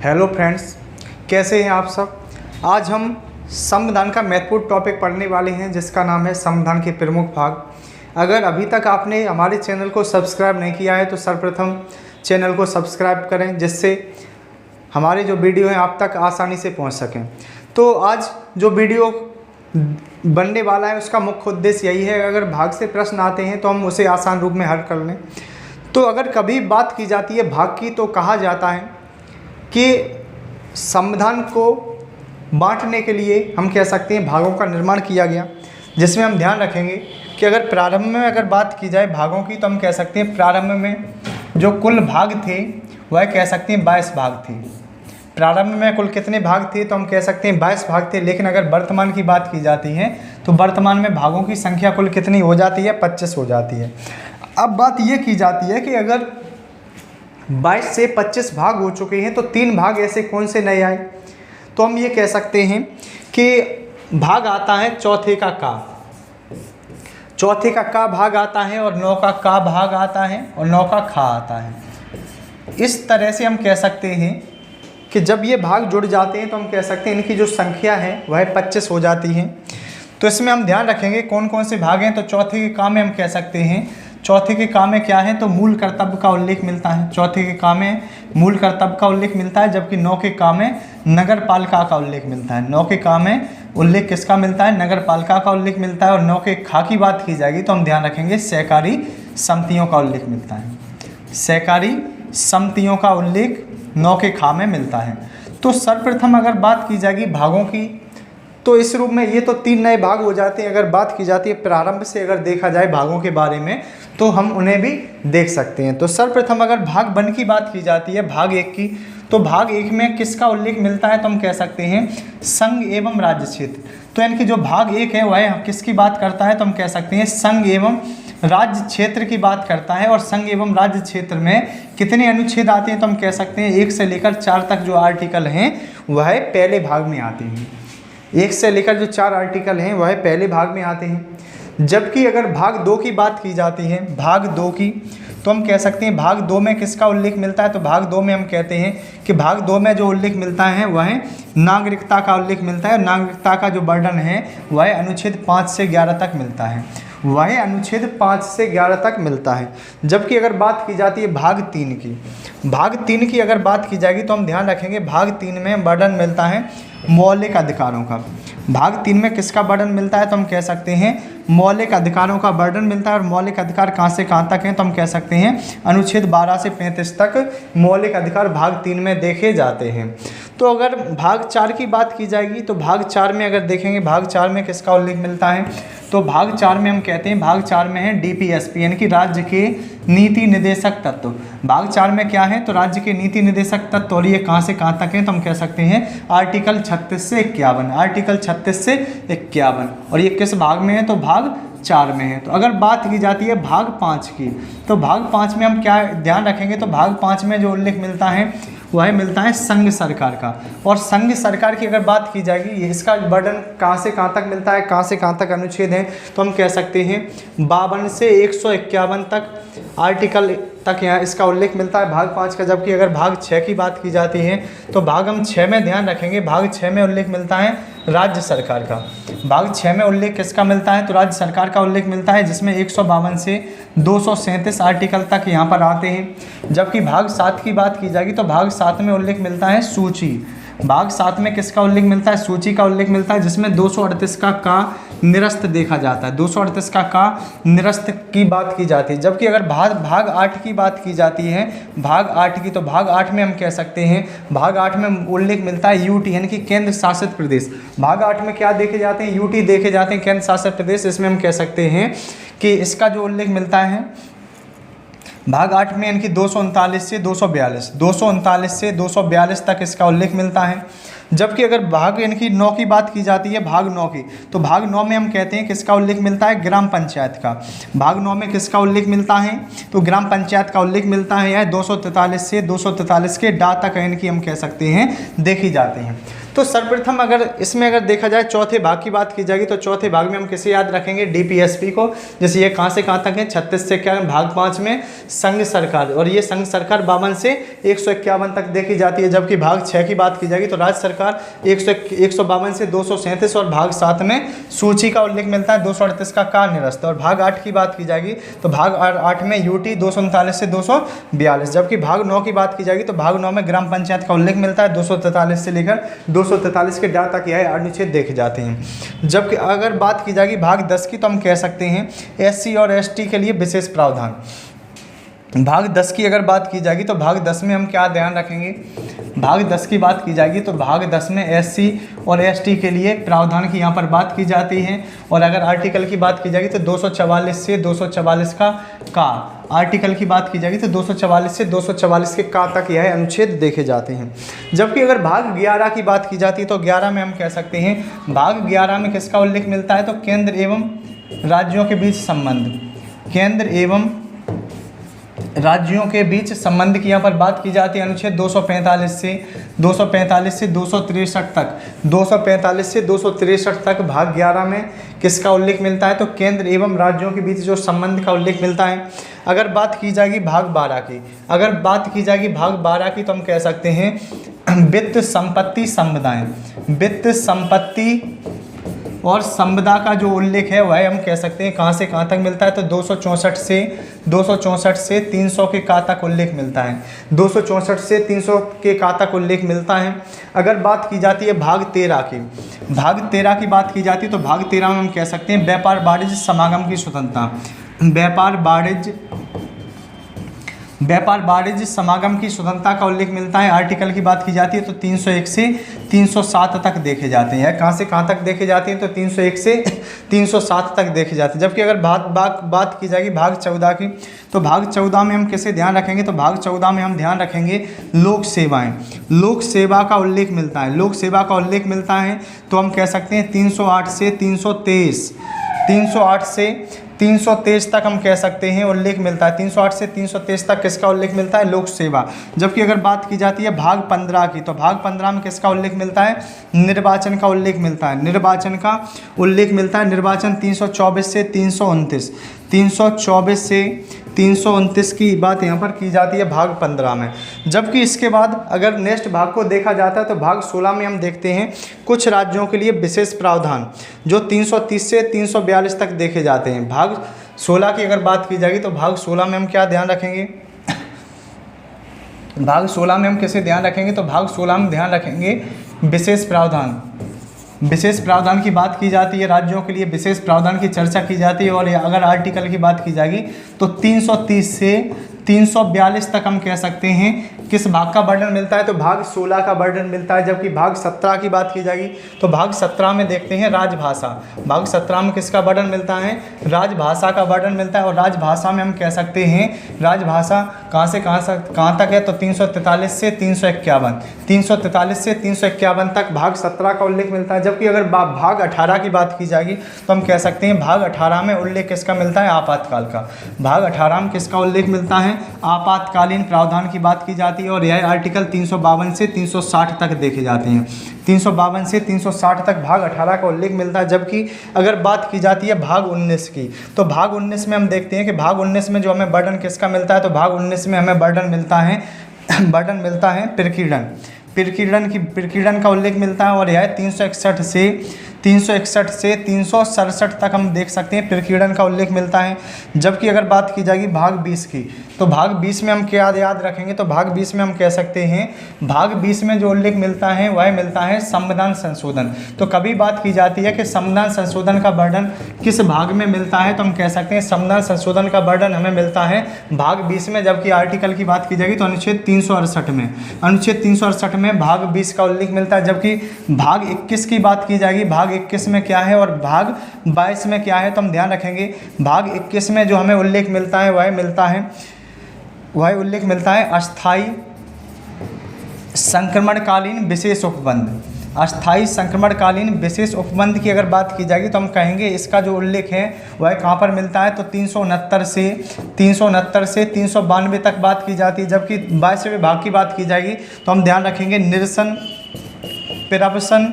Hello friends, कैसे हैं आप सब। आज हम संविधान का महत्वपूर्ण टॉपिक पढ़ने वाले हैं जिसका नाम है संविधान के प्रमुख भाग। अगर अभी तक आपने हमारे चैनल को सब्सक्राइब नहीं किया है तो सर्वप्रथम चैनल को सब्सक्राइब करें जिससे हमारे जो वीडियो हैं आप तक आसानी से पहुंच सकें। तो आज जो वीडियो बनने वाला है उसका मुख्य उद्देश्य यही है, अगर भाग से प्रश्न आते हैं तो हम उसे आसान रूप में हल कर लें। तो अगर कभी बात की जाती है भाग की तो कहा जाता है कि संविधान को बांटने के लिए हम कह सकते हैं भागों का निर्माण किया गया, जिसमें हम ध्यान रखेंगे कि अगर प्रारंभ में अगर बात की जाए भागों की तो हम कह सकते हैं प्रारंभ में जो कुल भाग थे वह कह सकते हैं 22 भाग थे। प्रारंभ में कुल कितने भाग थे तो हम कह सकते हैं 22 भाग थे। लेकिन अगर वर्तमान की बात की जाती है तो वर्तमान में भागों की संख्या कुल कितनी हो जाती है, 25 हो जाती है। अब बात ये की जाती है कि अगर 22 से 25 भाग हो चुके हैं तो 3 भाग ऐसे कौन से नए आए, तो हम ये कह सकते हैं कि भाग आता है चौथे का का भाग आता है और 9 का भाग आता है और 9 का खा आता है। इस तरह से हम कह सकते हैं कि जब ये भाग जुड़ जाते हैं तो हम कह सकते हैं इनकी जो संख्या है वह 25 हो जाती है। तो इसमें हम ध्यान रखेंगे कौन कौन से भाग हैं। तो चौथे के का में हम कह सकते हैं, चौथे के का में क्या है तो मूल कर्तव्य का उल्लेख मिलता है। चौथे के का में मूल कर्तव्य का उल्लेख मिलता है, जबकि 9 के का में नगर पालिका का उल्लेख मिलता है। 9 के का में उल्लेख किसका मिलता है, नगर पालिका का उल्लेख मिलता है। और 9 के खा की बात की जाएगी तो हम ध्यान रखेंगे सहकारी समितियों का उल्लेख मिलता है। सहकारी समितियों का उल्लेख 9 के खा में मिलता है। तो सर्वप्रथम अगर बात की जाएगी भागों की तो इस रूप में ये तो 3 नए भाग हो जाते हैं। अगर बात की जाती है प्रारंभ से अगर देखा जाए भागों के बारे में तो हम उन्हें भी देख सकते हैं। तो सर्वप्रथम अगर भाग 1 की बात की जाती है, भाग 1 की, तो भाग 1 में किसका उल्लेख मिलता है तो हम कह सकते हैं संघ एवं राज्य क्षेत्र। तो इनकी जो भाग 1 है वह किसकी बात करता है तो हम कह सकते हैं संघ एवं राज्य क्षेत्र की बात करता है। और संघ एवं राज्य क्षेत्र में कितने अनुच्छेद आते हैं तो हम कह सकते हैं 1 से लेकर 4 तक जो आर्टिकल हैं वह पहले भाग में आते हैं। 1 से लेकर जो 4 आर्टिकल हैं वह पहले भाग में आते हैं। जबकि अगर भाग 2 की बात की जाती है, भाग 2 की, तो हम कह सकते हैं भाग 2 में किसका उल्लेख मिलता है तो भाग 2 में हम कहते हैं कि भाग 2 में जो उल्लेख मिलता है वह नागरिकता का उल्लेख मिलता है। और नागरिकता का जो वर्णन है वह अनुच्छेद 5 से 11 तक मिलता है। वह अनुच्छेद 5 से 11 तक मिलता है। जबकि अगर बात की जाती है भाग 3 की, भाग 3 की अगर बात की जाएगी तो हम ध्यान रखेंगे भाग 3 में वर्णन मिलता है मौलिक अधिकारों का। भाग 3 में किसका वर्णन मिलता है तो हम कह सकते हैं मौलिक अधिकारों का वर्णन मिलता है। और मौलिक अधिकार कहाँ से कहाँ तक हैं तो हम कह सकते हैं अनुच्छेद 12 से 35 तक मौलिक अधिकार भाग 3 में देखे जाते हैं। तो अगर भाग 4 की बात की जाएगी तो भाग 4 में अगर देखेंगे भाग 4 में किसका उल्लेख मिलता है तो भाग 4 में हम कहते हैं भाग 4 में है डीपीएसपी यानी कि राज्य के नीति निदेशक तत्व। भाग 4 में क्या है तो राज्य के नीति निदेशक तत्व। और ये कहाँ से कहाँ तक है तो हम कह सकते हैं आर्टिकल 36 से 51, आर्टिकल 36 से 51। और ये किस भाग में है तो भाग 4 में है। तो अगर बात की जाती है भाग 5 की तो भाग 5 में हम क्या ध्यान रखेंगे तो भाग 5 में जो उल्लेख मिलता है वह मिलता है संघ सरकार का। और संघ सरकार की अगर बात की जाएगी इसका वर्णन कहाँ से कहाँ तक मिलता है, कहाँ से कहाँ तक अनुच्छेद है तो हम कह सकते हैं 52 से 151 तक आर्टिकल तक यहाँ इसका उल्लेख मिलता है भाग 5 का। जबकि अगर भाग 6 की बात की जाती है तो भाग हम 6 में ध्यान रखेंगे भाग 6 में उल्लेख मिलता है राज्य सरकार का। भाग 6 में उल्लेख किसका मिलता है तो राज्य सरकार का उल्लेख मिलता है, जिसमें 152 से 237 आर्टिकल तक यहाँ पर आते हैं। जबकि भाग 7 की बात की जाएगी तो भाग 7 में उल्लेख मिलता है सूची। भाग 7 में किसका उल्लेख मिलता है, सूची का उल्लेख मिलता है, जिसमें 238 का निरस्त देखा जाता है। 238 का निरस्त की बात की जाती है। जबकि अगर भाग 8 की बात की जाती है, भाग 8 की, तो भाग 8 में हम कह सकते हैं भाग 8 में उल्लेख मिलता है यूटी यानी कि केंद्र शासित प्रदेश। भाग 8 में क्या देखे जाते हैं, यूटी देखे जाते हैं, केंद्र शासित प्रदेश। इसमें हम कह सकते हैं कि इसका जो उल्लेख मिलता है भाग 8 में इनकी 239 से 242, 239 से 242 तक इसका उल्लेख मिलता है। जबकि अगर भाग इनकी 9 की बात की जाती है, भाग 9 की, तो भाग 9 में हम कहते हैं किसका उल्लेख मिलता है, ग्राम पंचायत का। भाग 9 में किसका उल्लेख मिलता है तो ग्राम पंचायत का उल्लेख मिलता है। यह 243 से 243 के डा तक इनकी हम कह सकते हैं देखी जाते हैं। तो सर्वप्रथम अगर इसमें अगर देखा जाए चौथे भाग की बात की जाएगी तो चौथे भाग में हम किसे याद रखेंगे, डीपीएसपी को। जैसे ये कहाँ से कहाँ तक है, 36 से 51, भाग 5 में संघ सरकार, और ये संघ सरकार 52 से 151 तक देखी जाती है। जबकि भाग 6 की बात की जाएगी तो राज्य सरकार 152 से 237, और भाग 7 में सूची का उल्लेख मिलता है 238 का कार्य निरस्त। और भाग 8 की बात की जाएगी तो भाग 8 में यूटी 239 से 242। जबकि भाग 9 की बात की जाएगी तो भाग 9 में ग्राम पंचायत का उल्लेख मिलता है 243 से लेकर 243 के डाटा तक यह अनुच्छेद देखे जाते हैं। जबकि अगर बात की जाएगी भाग 10 की तो हम कह सकते हैं एससी और एसटी के लिए विशेष प्रावधान। भाग 10 की अगर बात की जाएगी तो भाग 10 में हम क्या ध्यान रखेंगे, भाग 10 की बात की जाएगी तो भाग 10 में एससी और एसटी के लिए प्रावधान की यहाँ पर बात की जाती है। और अगर आर्टिकल की बात की जाएगी तो 244 से 244 का आर्टिकल की बात की जाएगी तो 244 से 244 के का तक यह अनुच्छेद देखे जाते हैं। जबकि अगर भाग 11 की बात की जाती है तो 11 में हम कह सकते हैं, भाग 11 में किसका उल्लेख मिलता है तो केंद्र एवं राज्यों के बीच संबंध, केंद्र एवं राज्यों के बीच संबंध की यहाँ पर बात की जाती है। अनुच्छेद 245 से 263 तक, 245 से 263 तक भाग 11 में किसका उल्लेख मिलता है तो केंद्र एवं राज्यों के बीच जो संबंध का उल्लेख मिलता है। अगर बात की जाएगी भाग 12 की, अगर बात की जाएगी भाग 12 की तो हम कह सकते हैं वित्त संपत्ति संपदाएं, वित्त संपत्ति और संपदा का जो उल्लेख है वह हम कह सकते हैं कहाँ से कहाँ तक मिलता है तो 264 से 300 के का तक उल्लेख मिलता है, 264 से 300 के का तक उल्लेख मिलता है। अगर बात की जाती है भाग 13 की, भाग 13 की बात की जाती है तो भाग 13 में हम कह सकते हैं व्यापार वाणिज्य समागम की स्वतंत्रता, व्यापार वाणिज्य समागम की स्वतंत्रता का उल्लेख मिलता है। आर्टिकल की बात की जाती है तो 301 से 307 तक देखे जाते हैं। कहाँ से कहाँ तक देखे जाते हैं तो 301 से 307 तक देखे जाते हैं। जबकि अगर बात की जाएगी भाग 14 की तो भाग 14 में हम किसे ध्यान रखेंगे तो भाग 14 में हम ध्यान रखेंगे लोक सेवाएं, लोक सेवा का उल्लेख मिलता है, लोक सेवा का उल्लेख मिलता है तो हम कह सकते हैं 308 से 323, 308 से 323 तक हम कह सकते हैं उल्लेख मिलता है। 308 से 323 तक किसका उल्लेख मिलता है लोक सेवा। जबकि अगर बात की जाती है भाग 15 की तो भाग 15 में किसका उल्लेख मिलता है निर्वाचन का उल्लेख मिलता है, निर्वाचन का उल्लेख मिलता है। निर्वाचन 324 से 329, 324 से 329 की बात यहाँ पर की जाती है भाग 15 में। जबकि इसके बाद अगर नेक्स्ट भाग को देखा जाता है तो भाग 16 में हम देखते हैं कुछ राज्यों के लिए विशेष प्रावधान जो 330 से 342 तक देखे जाते हैं। भाग 16 की अगर बात की जाएगी तो भाग 16 में हम क्या ध्यान रखेंगे, भाग 16 में हम किसे ध्यान रखेंगे तो भाग 16 में ध्यान रखेंगे विशेष प्रावधान, विशेष प्रावधान की बात की जाती है, राज्यों के लिए विशेष प्रावधान की चर्चा की जाती है। और अगर आर्टिकल की बात की जाएगी तो 330 से 342 तक हम कह सकते हैं किस भाग का वर्णन मिलता है तो भाग 16 का वर्णन मिलता है। जबकि भाग 17 की बात की जाएगी तो भाग 17 में देखते हैं राजभाषा, भाग 17 में किसका वर्णन मिलता है राजभाषा का वर्णन मिलता है। और राजभाषा में हम कह सकते हैं राजभाषा कहाँ से कहाँ तक है तो 343 से 351, 343 से 351 तक भाग 17 का उल्लेख मिलता है। जबकि अगर भाग 18 की बात की जाएगी तो हम कह सकते हैं भाग 18 में उल्लेख किसका मिलता है आपातकाल का, भाग 18 में किसका उल्लेख मिलता है आपातकालीन प्रावधान की बात की जाती है। और यह आर्टिकल 352 से 360 तक देखे जाते हैं, 352 से 360 तक भाग 18 का उल्लेख मिलता है। जबकि अगर बात की जाती है भाग 19 की तो भाग 19 में हम देखते हैं कि भाग 19 में जो हमें बर्डन किसका मिलता है तो भाग 19 में हमें बर्डन मिलता है प्रकीर्णन का उल्लेख मिलता है। और यह 361 से 367 तक हम देख सकते हैं प्रकीर्णन का उल्लेख मिलता है। जबकि अगर बात की जाएगी भाग 20 की तो भाग 20 में हम क्या याद रखेंगे तो भाग 20 में हम कह सकते हैं भाग 20 में जो उल्लेख मिलता है वह मिलता है संविधान संशोधन। तो कभी बात की जाती है कि संविधान संशोधन का वर्णन किस भाग में मिलता है तो हम कह सकते हैं संविधान संशोधन का वर्णन हमें मिलता है भाग 20 में। जबकि आर्टिकल की बात की जाएगी तो अनुच्छेद 368 में, अनुच्छेद 368 में भाग 20 का उल्लेख मिलता है। जबकि भाग 21 की बात की जाएगी, भाग 21 में क्या है और भाग 22 में क्या है तो हम ध्यान रखेंगे भाग 21 में जो हमें उल्लेख मिलता है वह उल्लेख मिलता है अस्थायी संक्रमणकालीन विशेष उपबंध। अस्थायी संक्रमणकालीन विशेष उपबंध की अगर बात की जाएगी तो हम कहेंगे इसका जो उल्लेख है वह कहाँ पर मिलता है तो 369 से 392 तक बात की जाती है। जबकि 22वें भाग की बात की जाएगी तो हम ध्यान रखेंगे निरसन प्रवसन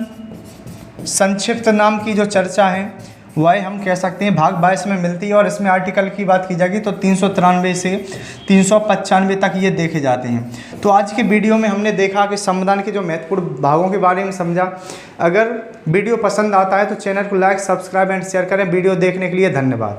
संक्षिप्त नाम की जो चर्चा है वह हम कह सकते हैं भाग 22 में मिलती है, और इसमें आर्टिकल की बात की जाएगी तो 393 से 395 तक ये देखे जाते हैं। तो आज की वीडियो में हमने देखा कि संविधान के जो महत्वपूर्ण भागों के बारे में समझा। अगर वीडियो पसंद आता है तो चैनल को लाइक, सब्सक्राइब एंड शेयर करें। वीडियो देखने के लिए धन्यवाद।